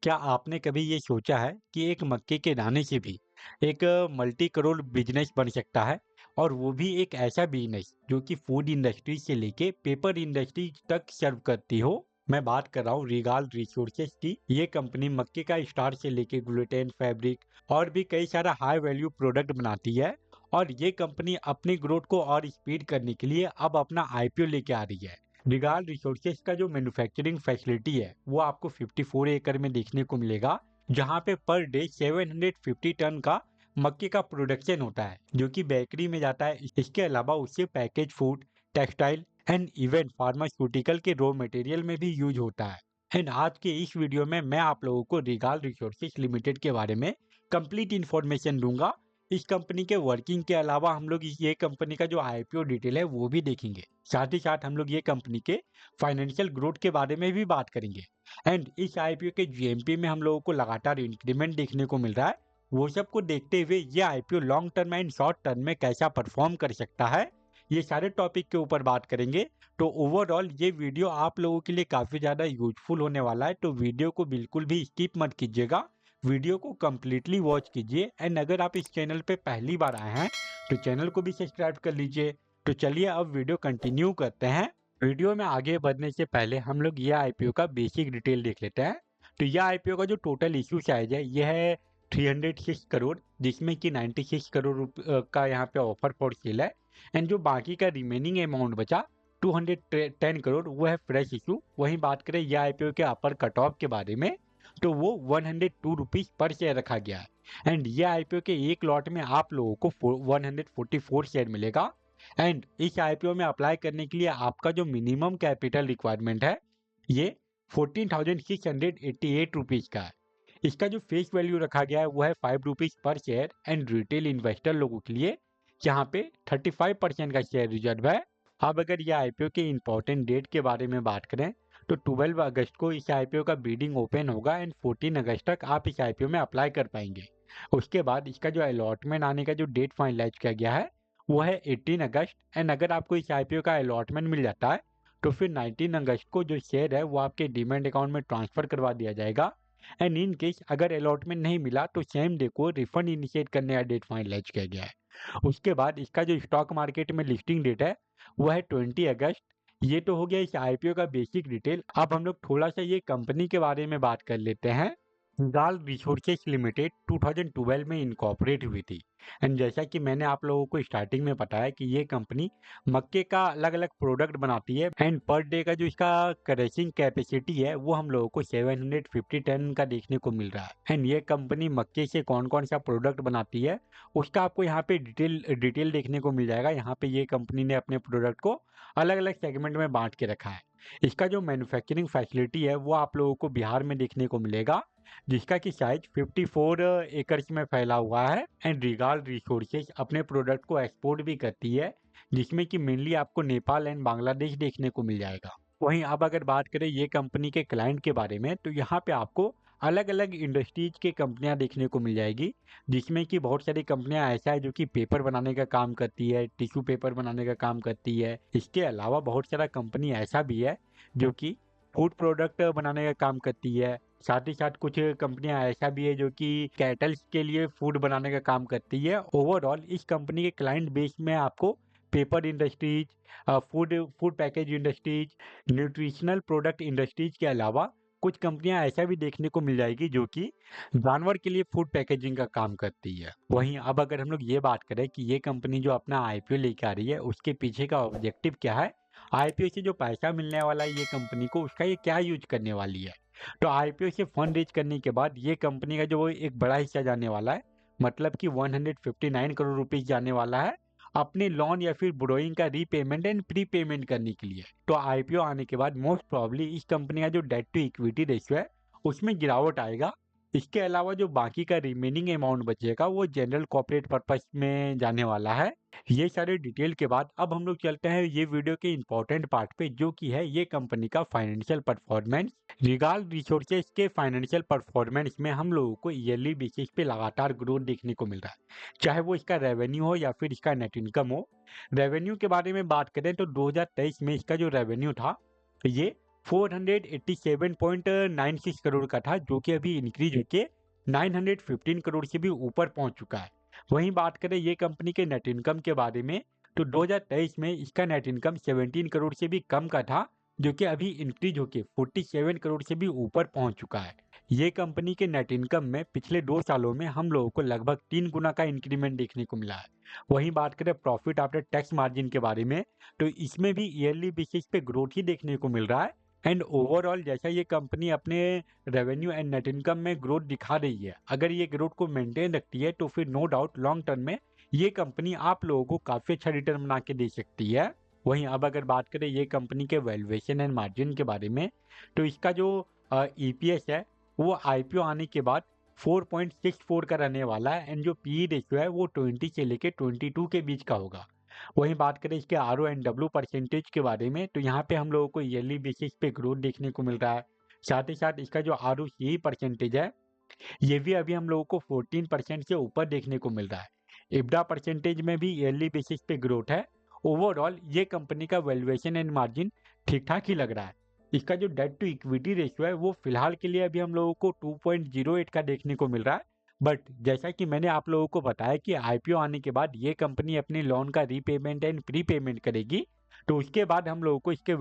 क्या आपने कभी ये सोचा है कि एक मक्के के दाने से भी एक मल्टी करोड़ बिजनेस बन सकता है और वो भी एक ऐसा बिजनेस जो कि फूड इंडस्ट्री से लेके पेपर इंडस्ट्री तक सर्व करती हो। मैं बात कर रहा हूँ रिगाल रिसोर्सेज की। ये कंपनी मक्के का स्टार्च से लेके ग्लूटेन, फैब्रिक और भी कई सारा हाई वैल्यू प्रोडक्ट बनाती है। और ये कंपनी अपनी ग्रोथ को और स्पीड करने के लिए अब अपना आईपीओ लेके आ रही है। रिगाल रिसोर्सेज का जो मैन्युफैक्चरिंग फैसिलिटी है वो आपको 54 एकड़ में देखने को मिलेगा, जहां पे पर डे 750 टन का मक्के का प्रोडक्शन होता है जो कि बेकरी में जाता है। इसके अलावा उससे package food, textile and even pharmaceutical के रॉ मटेरियल में भी यूज होता है। एंड आज के इस वीडियो में मैं आप लोगों को रिगाल रिसोर्सेज लिमिटेड के बारे में कंप्लीट इन्फॉर्मेशन दूंगा। इस कंपनी के वर्किंग के अलावा हम लोग ये कंपनी का जो आईपीओ डिटेल है वो भी देखेंगे। साथ ही साथ हम लोग ये कंपनी के फाइनेंशियल ग्रोथ के बारे में भी बात करेंगे। एंड इस आईपीओ के जीएमपी में हम लोगों को लगातार इंक्रीमेंट देखने को मिल रहा है। वो सब को देखते हुए ये IPO long term and short term में कैसा परफॉर्म कर सकता है, ये सारे टॉपिक के ऊपर बात करेंगे। तो ओवरऑल ये वीडियो आप लोगों के लिए काफी ज्यादा यूजफुल होने वाला है, तो वीडियो को बिल्कुल भी स्किप मत कीजिएगा। वीडियो को कम्प्लीटली वॉच कीजिए। एंड अगर आप इस चैनल पे पहली बार आए हैं तो चैनल को भी सब्सक्राइब कर लीजिए। तो चलिए अब वीडियो कंटिन्यू करते हैं। वीडियो में आगे बढ़ने से पहले हम लोग ये आईपीओ का बेसिक डिटेल देख लेते हैं। तो यह आईपीओ का जो टोटल इशू साइज है यह है 306 करोड़, जिसमें कि 96 करोड़ का यहाँ पे ऑफर फॉर सेल है। एंड जो बाकी का रिमेनिंग अमाउंट बचा 210 करोड़ वो है फ्रेश इशू। वहीं बात करें यह आईपीओ के अपर कट ऑफ के बारे में तो वो 102 रुपीज पर शेयर रखा गया है। एंड ये आईपीओ के एक लॉट में आप लोगों को 144 शेयर मिलेगा। एंड इस आईपीओ में अप्लाई करने के लिए आपका जो मिनिमम कैपिटल रिक्वायरमेंट है ये 14,688 रुपीज का है। इसका जो फेस वैल्यू रखा गया है वो है 5 rupees per share. And retail investor लोगों के लिए यहाँ पे 35% का शेयर रिजर्व है। अब अगर ये आईपीओ के इंपॉर्टेंट डेट के बारे में बात करें तो 12 अगस्त को इस आईपीओ का बिडिंग ओपन होगा एंड 14 अगस्त तक आप इस आईपीओ में अप्लाई कर पाएंगे। उसके बाद इसका जो अलॉटमेंट आने का जो डेट फाइनलाइज किया गया है वो है 18 अगस्त। एंड अगर आपको इस आईपीओ का अलॉटमेंट मिल जाता है तो फिर 19 अगस्त को जो शेयर है वो आपके डीमैट अकाउंट में ट्रांसफर करवा दिया जाएगा। एंड इन केस अगर अलॉटमेंट नहीं मिला तो सेम डे को रिफंड इनिशिएट करने का डेट फाइनलाइज किया गया है। उसके बाद इसका जो स्टॉक मार्केट में लिस्टिंग डेट है वो है 20 अगस्त। ये तो हो गया इस आईपीओ का बेसिक डिटेल। अब हम लोग थोड़ा सा ये कंपनी के बारे में बात कर लेते हैं। हिंडाल रिसोर्सेज लिमिटेड 2012 में इनकॉर्पोरेट हुई थी। एंड जैसा कि मैंने आप लोगों को स्टार्टिंग में बताया कि ये कंपनी मक्के का अलग अलग प्रोडक्ट बनाती है। एंड पर डे का जो इसका क्रशिंग कैपेसिटी है वो हम लोगों को 750 टन का देखने को मिल रहा है। एंड ये कंपनी मक्के से कौन कौन सा प्रोडक्ट बनाती है उसका आपको यहाँ पे डिटेल देखने को मिल जाएगा। यहाँ पे ये कंपनी ने अपने प्रोडक्ट को अलग अलग सेगमेंट में बांट के रखा है। इसका जो मैन्युफैक्चरिंग फैसिलिटी है वो आप लोगों को बिहार में देखने को मिलेगा, जिसका कि साइज 54 एकड़ में फैला हुआ है। एंड रिगाल रिसोर्सेज अपने प्रोडक्ट को एक्सपोर्ट भी करती है, जिसमें कि मेनली आपको नेपाल एंड बांग्लादेश देखने को मिल जाएगा। वहीं अब अगर बात करें ये कंपनी के क्लाइंट के बारे में तो यहाँ पे आपको अलग अलग इंडस्ट्रीज की कंपनियां देखने को मिल जाएगी, जिसमें कि बहुत सारी कंपनियां ऐसा है जो कि पेपर बनाने का काम करती है, टिश्यू पेपर बनाने का काम करती है। इसके अलावा बहुत सारा कंपनी ऐसा भी है जो कि फूड प्रोडक्ट बनाने का काम करती है। साथ ही साथ कुछ कंपनियां ऐसा भी है जो कि कैटल्स के लिए फूड बनाने का काम करती है। ओवरऑल इस कंपनी के क्लाइंट बेस में आपको paper industries, food food package industries, nutritional product industries के अलावा कुछ कंपनियां ऐसा भी देखने को मिल जाएगी जो कि जानवर के लिए फूड पैकेजिंग का काम करती है। वहीं अब अगर हम लोग ये बात करें कि ये कंपनी जो अपना आईपीओ लेके आ रही है उसके पीछे का ऑब्जेक्टिव क्या है, आईपीओ से जो पैसा मिलने वाला है ये कंपनी को उसका ये क्या यूज करने वाली है। तो आईपीओ से फंड रेज करने के बाद ये कंपनी का जो एक बड़ा हिस्सा जाने वाला है, मतलब कि 159 करोड़ रुपीस जाने वाला है अपने लोन या फिर बोरोइंग का रीपेमेंट एंड प्री पेमेंट करने के लिए। तो आईपीओ आने के बाद मोस्ट प्रॉब्ली इस कंपनी का जो डेट टू इक्विटी रेशियो है उसमें गिरावट आएगा। इसके अलावा जो बाकी का रिमेनिंग अमाउंट बचेगा वो जनरल कॉर्पोरेट पर्पस में जाने वाला है। ये सारे डिटेल के बाद अब हम लोग चलते हैं ये वीडियो के इंपॉर्टेंट पार्ट पे, जो कि है ये कंपनी का फाइनेंशियल परफॉर्मेंस। रिगाल रिसोर्सेज के फाइनेंशियल परफॉर्मेंस में हम लोगों को ईयरली बेसिस पे लगातार ग्रोथ देखने को मिल रहा है, चाहे वो इसका रेवेन्यू हो या फिर इसका नेट इनकम हो। रेवेन्यू के बारे में बात करें तो 2023 में इसका जो रेवेन्यू था ये 487.96 करोड़ का था, जो कि अभी इंक्रीज होके 915 करोड़ से भी ऊपर पहुंच चुका है। वहीं बात करें ये कंपनी के नेट इनकम के बारे में, तो 2023 में इसका नेट इनकम 17 करोड़ से भी कम का था, जो कि अभी इंक्रीज होके 47 करोड़ से भी ऊपर पहुंच चुका है। ये कंपनी के नेट इनकम में पिछले 2 सालों में हम लोगों को लगभग 3 गुना का इंक्रीमेंट देखने को मिला है। वहीं बात करें प्रॉफिट आफ्टर टैक्स मार्जिन के बारे में, तो इसमें भी ईयरली बेसिस पे ग्रोथ ही देखने को मिल रहा है। एंड ओवरऑल जैसा ये कंपनी अपने रेवेन्यू एंड नेट इनकम में ग्रोथ दिखा रही है, अगर ये ग्रोथ को मेंटेन रखती है तो फिर नो डाउट लॉन्ग टर्म में ये कंपनी आप लोगों को काफ़ी अच्छा रिटर्न बना के दे सकती है। वहीं अब अगर बात करें ये कंपनी के वैल्यूएशन एंड मार्जिन के बारे में, तो इसका जो ईपीएस है वो आईपीओ आने के बाद 4.64 का रहने वाला है, एंड जो पी रेशियो है वो 20 से लेके 22 के बीच का होगा। वहीं बात करें इसके R O and W percentage के बारे में, तो यहाँ पे हम लोगों को ईयरली बेसिस पे ग्रोथ देखने को मिल रहा है। साथ ही साथ इसका जो आर ओ सी परसेंटेज है, ये भी अभी हम लोगों को 14% से ऊपर देखने को मिल रहा है। इब्डा परसेंटेज में भी ईयरली बेसिस पे ग्रोथ है। ओवरऑल ये कंपनी का वैल्यूएशन एंड मार्जिन ठीक ठाक ही लग रहा है। इसका जो डेट टू इक्विटी रेशियो है वो फिलहाल के लिए अभी हम लोगों को 2.08 का देखने को मिल रहा है। बट जैसा कि मैंने आप लोगों को बताया कि आईपीओ आने के बाद ये कंपनी अपने लोन का रीपेमेंट एंड प्रीपेमेंट करेगी, तो उसके बाद हम लोगों को इसके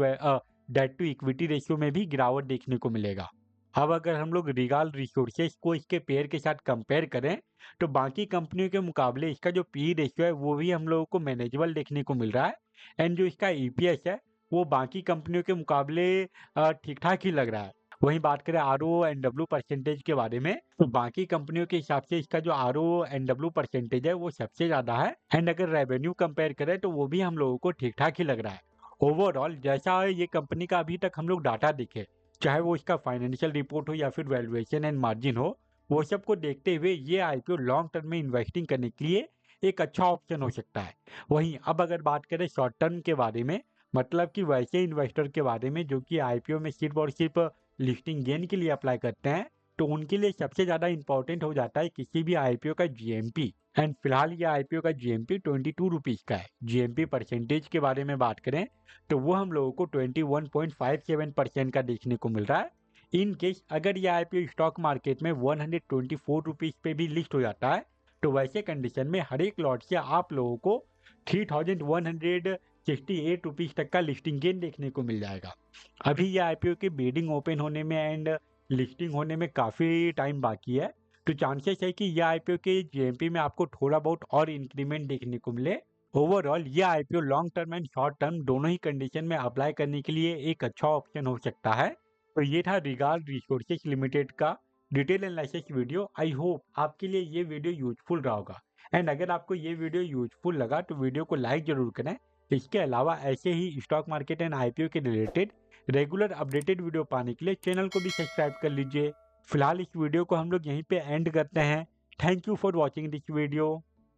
डेट टू इक्विटी रेशियो में भी गिरावट देखने को मिलेगा। अब अगर हम लोग रिगाल रिसोर्सेज को इसके पेयर के साथ कंपेयर करें, तो बाकी कंपनियों के मुकाबले इसका जो पी रेशियो है वो भी हम लोगों को मैनेजेबल देखने को मिल रहा है। एंड जो इसका ईपीएस है वो बाकी कंपनियों के मुकाबले ठीक ठाक ही लग रहा है। वहीं बात करें R O and W percentage के बारे में, तो बाकी कंपनियों के हिसाब से इसका जो R O and W percentage है वो सबसे ज़्यादा है। एंड अगर रेवेन्यू कंपेयर करें तो वो भी हम लोगों को ठीक ठाक ही लग रहा है। ओवरऑल जैसा ये कंपनी का अभी तक हम लोग डाटा दिखे, चाहे वो इसका फाइनेंशियल रिपोर्ट हो या फिर वैल्यूएशन एंड मार्जिन हो, वो सबको देखते हुए ये आईपीओ लॉन्ग टर्म में इन्वेस्टिंग करने के लिए एक अच्छा ऑप्शन हो सकता है। वहीं अब अगर बात करें शॉर्ट टर्म के बारे में, मतलब कि वैसे इन्वेस्टर के बारे में जो कि आईपीओ में सिर्फ और सिर्फ लिस्टिंग गेन के लिए अप्लाई करते हैं, तो उनके लिए सबसे ज़्यादा इंपॉर्टेंट हो जाता है किसी भी आईपीओ का जीएमपी। एंड फिलहाल ये आईपीओ का जीएमपी 22 रुपीज़ का है। जीएमपी परसेंटेज के बारे में बात करें तो वो हम लोगों को 21.57% का देखने को मिल रहा है। इन केस अगर ये आईपीओ स्टॉक मार्केट में 124 रुपीज़ पे भी लिस्ट हो जाता है, तो वैसे कंडीशन में हर एक लॉट से आप लोगों को 3168 रुपीज़ तक का लिस्टिंग गेन देखने को मिल जाएगा। अभी ये आईपीओ की बिडिंग ओपन होने में एंड लिस्टिंग होने में काफ़ी टाइम बाकी है, तो चांसेस है कि यह आईपीओ के जीएमपी में आपको थोड़ा बहुत और इंक्रीमेंट देखने को मिले। ओवरऑल ये IPO long term and short term दोनों ही कंडीशन में अप्लाई करने के लिए एक अच्छा ऑप्शन हो सकता है। तो ये था रिगाल रिसोर्सेज लिमिटेड का detail analysis video. I hope आपके लिए ये वीडियो यूजफुल रहा होगा। एंड अगर आपको ये वीडियो यूजफुल लगा तो वीडियो को लाइक जरूर करें। इसके अलावा ऐसे ही स्टॉक मार्केट एंड आईपीओ के रिलेटेड रेगुलर अपडेटेड वीडियो पाने के लिए चैनल को भी सब्सक्राइब कर लीजिए। फिलहाल इस वीडियो को हम लोग यहीं पे एंड करते हैं। Thank you for watching this video.